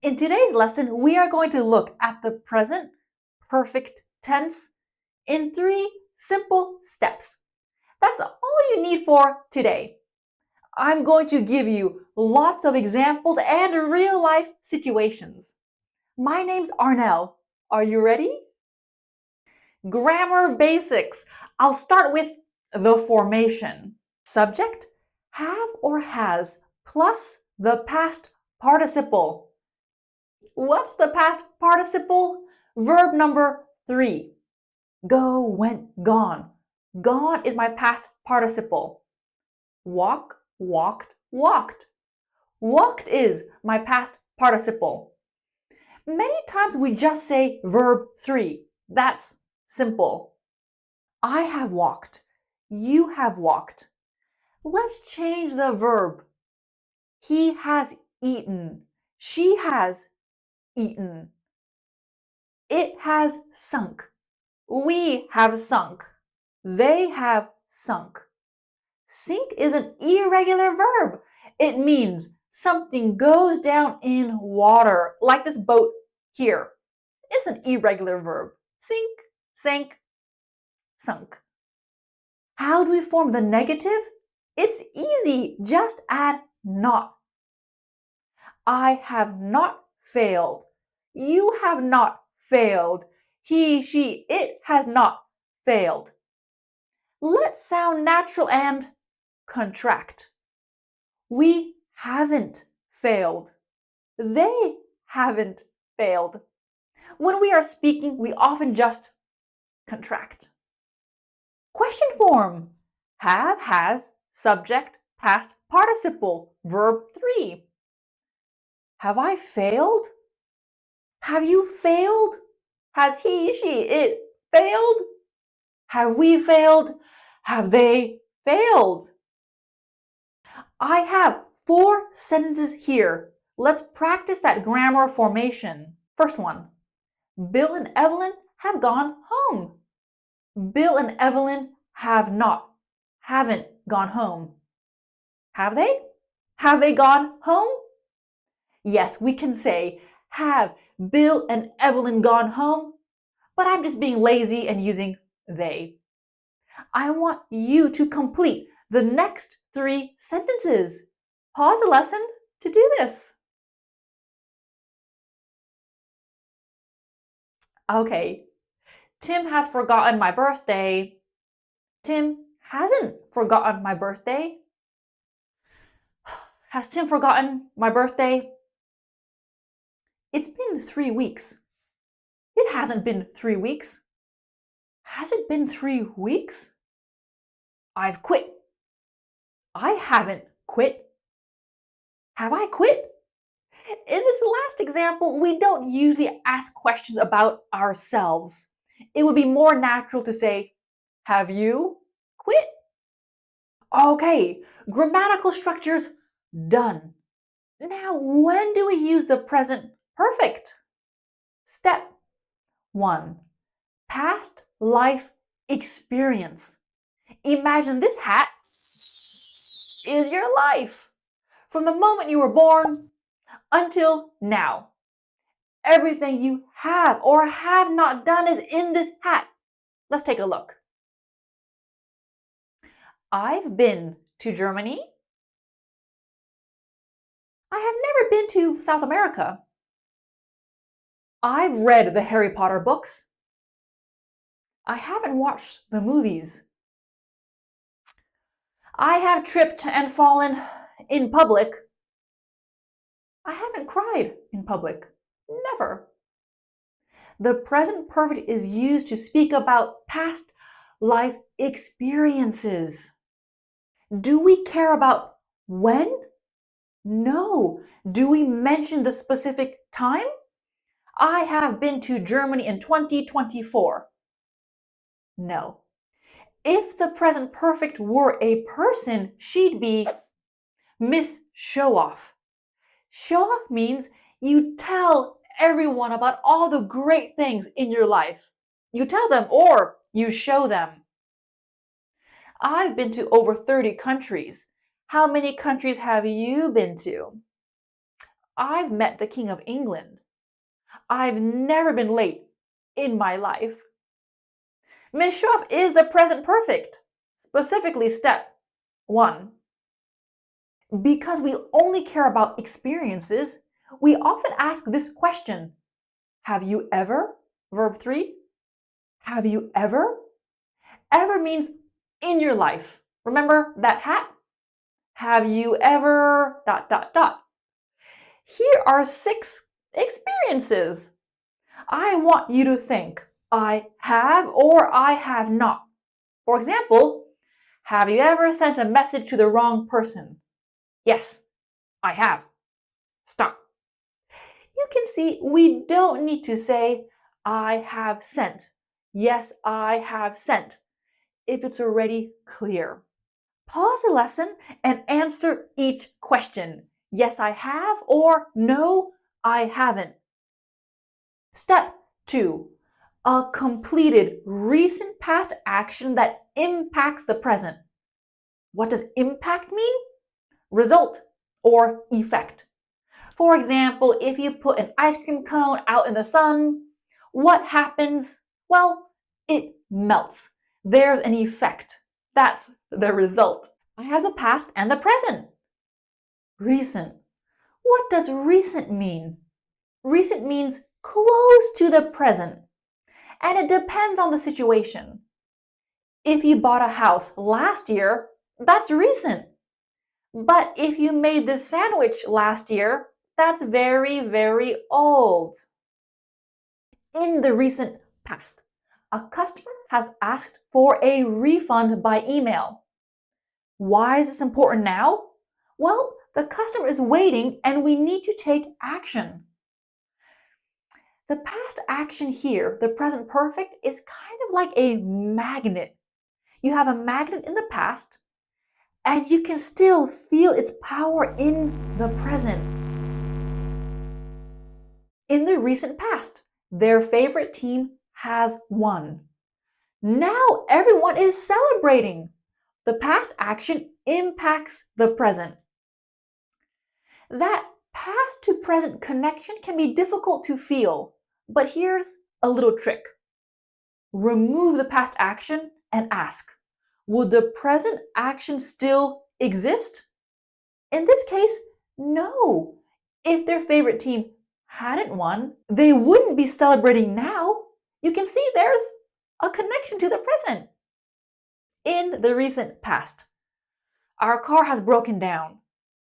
In today's lesson, we are going to look at the present perfect tense in 3 simple steps. That's all you need for today. I'm going to give you lots of examples and real-life situations. My name's Arnell. Are you ready? Grammar basics. I'll start with the formation. Subject, have or has, plus the past participle. What's the past participle? Verb number 3. Go, went, gone. Gone is my past participle. Walk, walked, walked. Walked is my past participle. Many times we just say verb 3. That's simple. I have walked. You have walked. Let's change the verb. He has eaten. She has eaten. It has sunk. We have sunk. They have sunk. Sink is an irregular verb. It means something goes down in water, like this boat here. It's an irregular verb. Sink, sank, sunk. How do we form the negative? It's easy. Just add not. I have not failed. You have not failed. He, she, it has not failed. Let's sound natural and contract. We haven't failed. They haven't failed. When we are speaking, we often just contract. Question form. Have, has, subject, past participle, verb 3. Have I failed? Have you failed? Has he, she, it failed? Have we failed? Have they failed? I have 4 sentences here. Let's practice that grammar formation. First one. Bill and Evelyn have gone home. Bill and Evelyn haven't gone home. Have they? Have they gone home? Yes, we can say, have Bill and Evelyn gone home? But I'm just being lazy and using they. I want you to complete the next 3 sentences. Pause the lesson to do this. Okay, Tim has forgotten my birthday. Tim hasn't forgotten my birthday. Has Tim forgotten my birthday? It's been 3 weeks. It hasn't been 3 weeks. Has it been 3 weeks? I've quit. I haven't quit. Have I quit? In this last example, we don't usually ask questions about ourselves. It would be more natural to say, have you quit? Okay, grammatical structures done. Now, when do we use the present perfect? Step 1. Past life experience. Imagine this hat is your life. From the moment you were born until now. Everything you have or have not done is in this hat. Let's take a look. I've been to Germany. I have never been to South America. I've read the Harry Potter books. I haven't watched the movies. I have tripped and fallen in public. I haven't cried in public. Never. The present perfect is used to speak about past life experiences. Do we care about when? No. Do we mention the specific time? I have been to Germany in 2024. No. If the present perfect were a person, she'd be Miss Show-Off. Show-off means you tell everyone about all the great things in your life. You tell them or you show them. I've been to over 30 countries. How many countries have you been to? I've met the King of England. I've never been late in my life. Miss Schaaf is the present perfect. Specifically, step 1. Because we only care about experiences, we often ask this question. Have you ever? Verb 3. Have you ever? Ever means in your life. Remember that hat? Have you ever ... Here are 6 experiences. I want you to think I have or I have not. For example, have you ever sent a message to the wrong person? Yes, I have. Stop. You can see we don't need to say I have sent. Yes, I have sent, if it's already clear. Pause the lesson and answer each question. Yes, I have, or no, I haven't. Step 2. A completed recent past action that impacts the present. What does impact mean? Result or effect. For example, if you put an ice cream cone out in the sun, what happens? Well, it melts. There's an effect. That's the result. I have the past and the present. Recent. What does recent mean? Recent means close to the present, and it depends on the situation. If you bought a house last year, that's recent. But if you made this sandwich last year, that's very, very old. In the recent past, a customer has asked for a refund by email. Why is this important now? Well, the customer is waiting and we need to take action. The past action here, the present perfect, is kind of like a magnet. You have a magnet in the past, and you can still feel its power in the present. In the recent past, their favorite team has won. Now everyone is celebrating. The past action impacts the present. That past to present connection can be difficult to feel, but here's a little trick. Remove the past action and ask, would the present action still exist? In this case, no. If their favorite team hadn't won, they wouldn't be celebrating now. You can see there's a connection to the present. In the recent past, our car has broken down.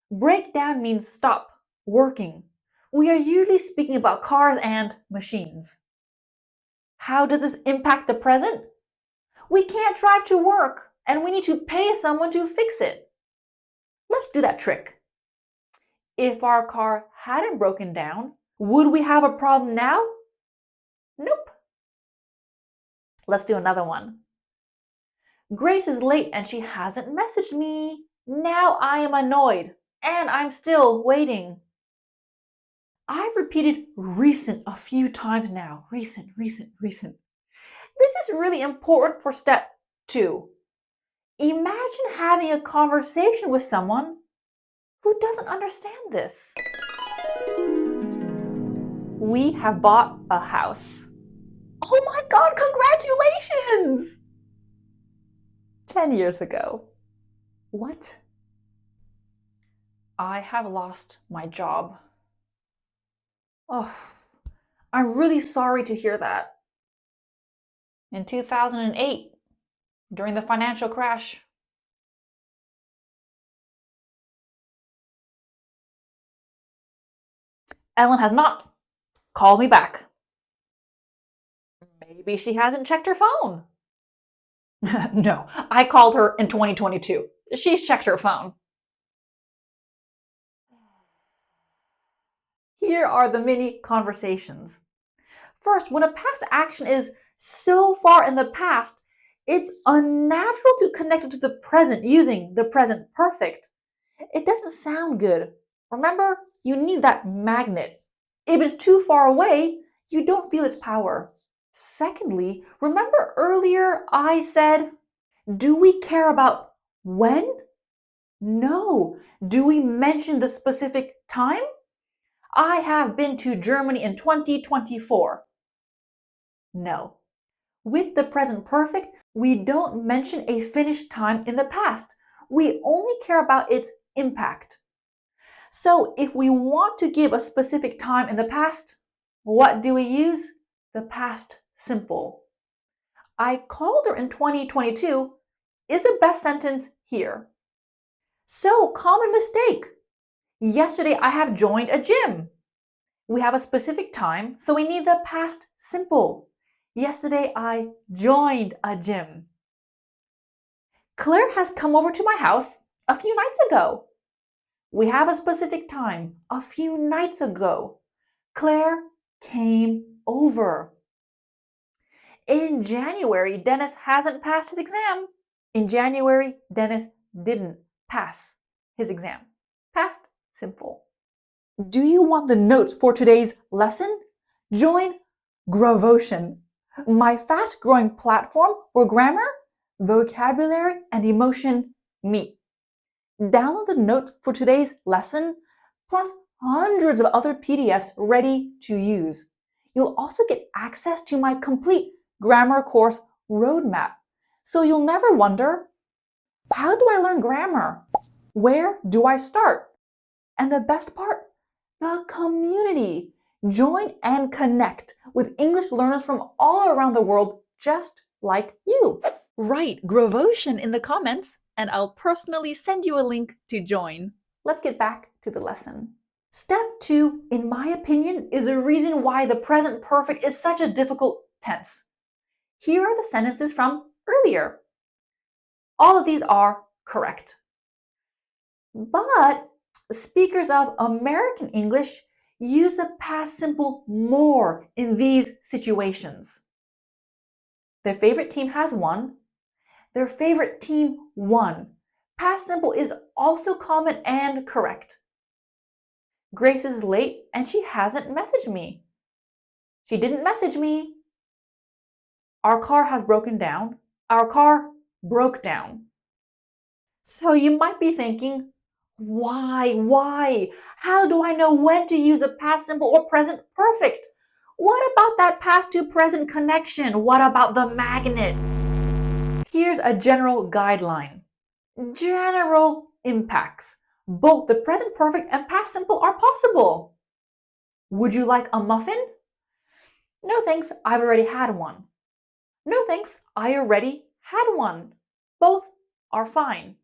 Breakdown means stop working. We are usually speaking about cars and machines. How does this impact the present? We can't drive to work and we need to pay someone to fix it. Let's do that trick. If our car hadn't broken down, would we have a problem now? Nope. Let's do another one. Grace is late and she hasn't messaged me. Now I am annoyed and I'm still waiting. I've repeated recent a few times now. Recent. This is really important for step 2. Imagine having a conversation with someone who doesn't understand this. We have bought a house. Oh my God, congratulations! 10 years ago. What? I have lost my job. Oh, I'm really sorry to hear that. In 2008, during the financial crash. Ellen has not called me back. Maybe she hasn't checked her phone. No, I called her in 2022. She's checked her phone. Here are the mini conversations. First, when a past action is so far in the past, it's unnatural to connect it to the present using the present perfect. It doesn't sound good. Remember, you need that magnet. If it's too far away, you don't feel its power. Secondly, remember earlier I said, do we care about when? No. Do we mention the specific time? I have been to Germany in 2024. No. With the present perfect, we don't mention a finished time in the past. We only care about its impact. So if we want to give a specific time in the past, what do we use? The past simple. I called her in 2022 is the best sentence here. So, common mistake. Yesterday I have joined a gym. We have a specific time, so we need the past simple. Yesterday I joined a gym. Claire has come over to my house a few nights ago. We have a specific time, a few nights ago. Claire came over. In January, Dennis hasn't passed his exam. In January, Dennis didn't pass his exam. Past simple. Do you want the notes for today's lesson? Join Gravotion, my fast-growing platform where grammar, vocabulary, and emotion meet. Download the notes for today's lesson, plus hundreds of other PDFs ready to use. You'll also get access to my complete grammar course roadmap, so you'll never wonder, how do I learn grammar? Where do I start? And the best part, the community. Join and connect with English learners from all around the world just like you. Write Gravotion in the comments and I'll personally send you a link to join. Let's get back to the lesson. Step 2, in my opinion, is a reason why the present perfect is such a difficult tense. Here are the sentences from earlier. All of these are correct. But speakers of American English use the past simple more in these situations. Their favorite team has won. Their favorite team won. Past simple is also common and correct. Grace is late and she hasn't messaged me. She didn't message me. Our car has broken down. Our car broke down. So you might be thinking, why? How do I know when to use a past simple or present perfect? What about that past to present connection? What about the magnet? Here's a general guideline. General impacts. Both the present perfect and past simple are possible. Would you like a muffin? No thanks, I've already had one. No thanks, I already had one. Both are fine.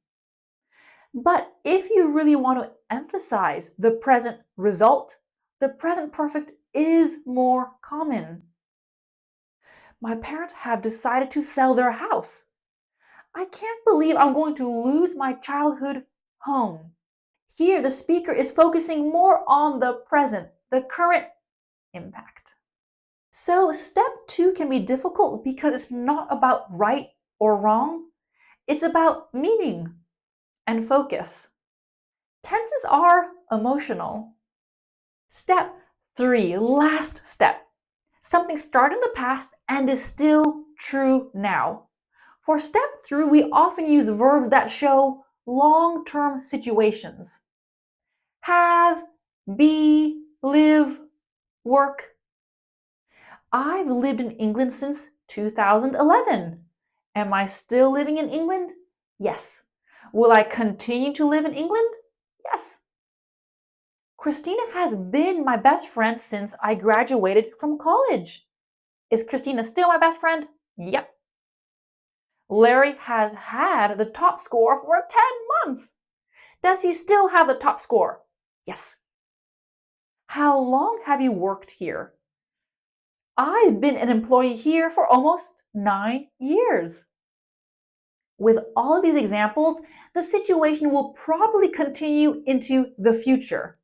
But if you really want to emphasize the present result, the present perfect is more common. My parents have decided to sell their house. I can't believe I'm going to lose my childhood home. Here, the speaker is focusing more on the present, the current impact. So step 2 can be difficult because it's not about right or wrong. It's about meaning and focus. Tenses are emotional. Step 3, last step. Something started in the past and is still true now. For step 3, we often use verbs that show long-term situations. Have, be, live, work. I've lived in England since 2011. Am I still living in England? Yes. Will I continue to live in England? Yes. Christina has been my best friend since I graduated from college. Is Christina still my best friend? Yep. Larry has had the top score for 10 months. Does he still have the top score? Yes. How long have you worked here? I've been an employee here for almost 9 years. With all of these examples, the situation will probably continue into the future.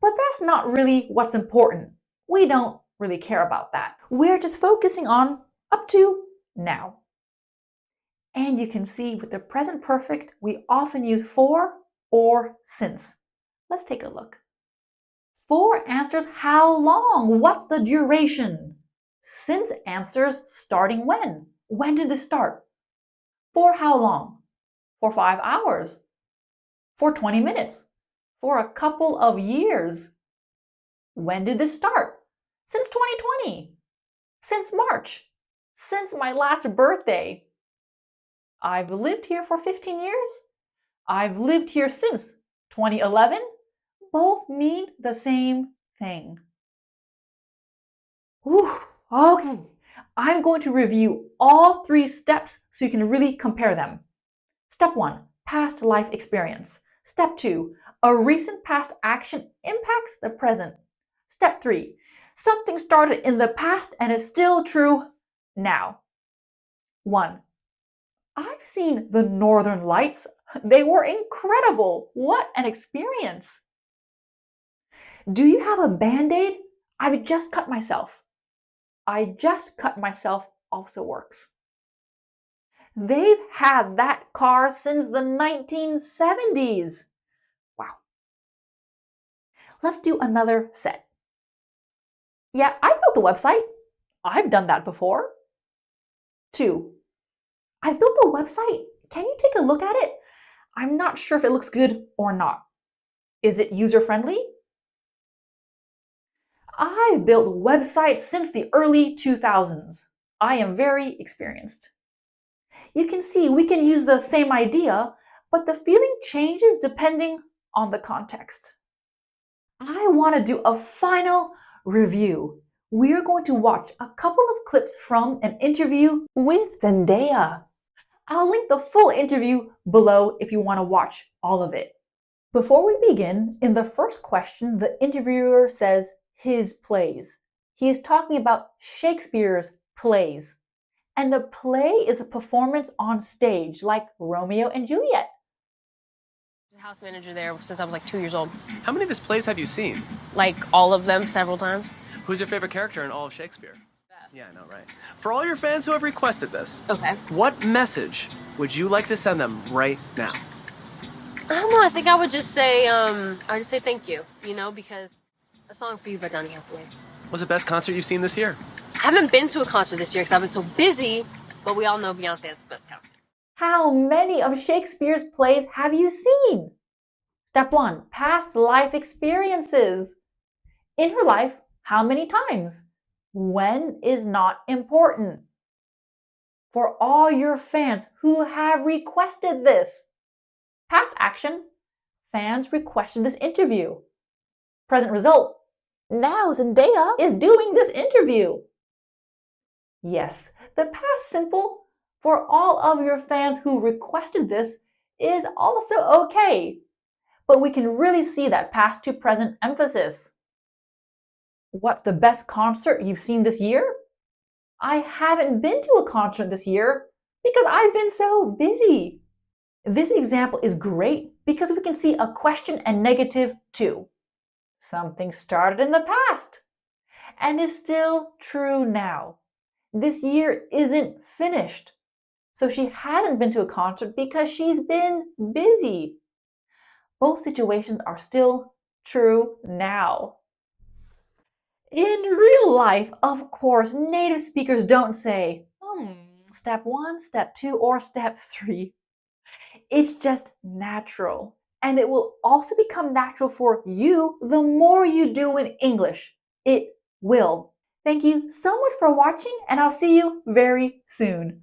But that's not really what's important. We don't really care about that. We're just focusing on up to now. And you can see with the present perfect, we often use for or since. Let's take a look. For answers how long, what's the duration? Since answers starting when. When did this start? For how long? For 5 hours. For 20 minutes. For a couple of years. When did this start? Since 2020. Since March. Since my last birthday. I've lived here for 15 years. I've lived here since 2011. Both mean the same thing. Whew, okay. I'm going to review all 3 steps so you can really compare them. Step 1, past life experience. Step 2, a recent past action impacts the present. Step 3, something started in the past and is still true now. 1. I've seen the Northern Lights. They were incredible. What an experience. Do you have a Band-Aid? I've just cut myself. I just cut myself also works. They've had that car since the 1970s. Wow. Let's do another set. Yeah, I built a website. I've done that before. 2. I built a website. Can you take a look at it? I'm not sure if it looks good or not. Is it user-friendly? I've built websites since the early 2000s. I am very experienced. You can see we can use the same idea, but the feeling changes depending on the context. I want to do a final review. We're going to watch a couple of clips from an interview with Zendaya. I'll link the full interview below if you want to watch all of it. Before we begin, in the first question, the interviewer says his plays. He is talking about Shakespeare's plays. And the play is a performance on stage, like Romeo and Juliet. House manager there since I was like 2 years old. How many of his plays have you seen? Like all of them several times. Who's your favorite character in all of Shakespeare? Yeah, I know, right? For all your fans who have requested this, Okay. what message would you like to send them right now? I don't know. I think I would just say, thank you. You know, because a song for you by Donny Hathaway. What's the best concert you've seen this year? I haven't been to a concert this year because I've been so busy, but we all know Beyonce has the best concert. How many of Shakespeare's plays have you seen? Step 1, past life experiences. In her life, how many times? When is not important. For all your fans who have requested this. Past action, fans requested this interview. Present result, now Zendaya is doing this interview. Yes, the past simple for all of your fans who requested this is also okay, but we can really see that past to present emphasis. What's the best concert you've seen this year? I haven't been to a concert this year because I've been so busy. This example is great because we can see a question and negative too. Something started in the past and is still true now. This year isn't finished. So she hasn't been to a concert because she's been busy. Both situations are still true now. In real life, of course, native speakers don't say, step 1, step 2, or step 3. It's just natural. And it will also become natural for you the more you do in English. It will. Thank you so much for watching, and I'll see you very soon.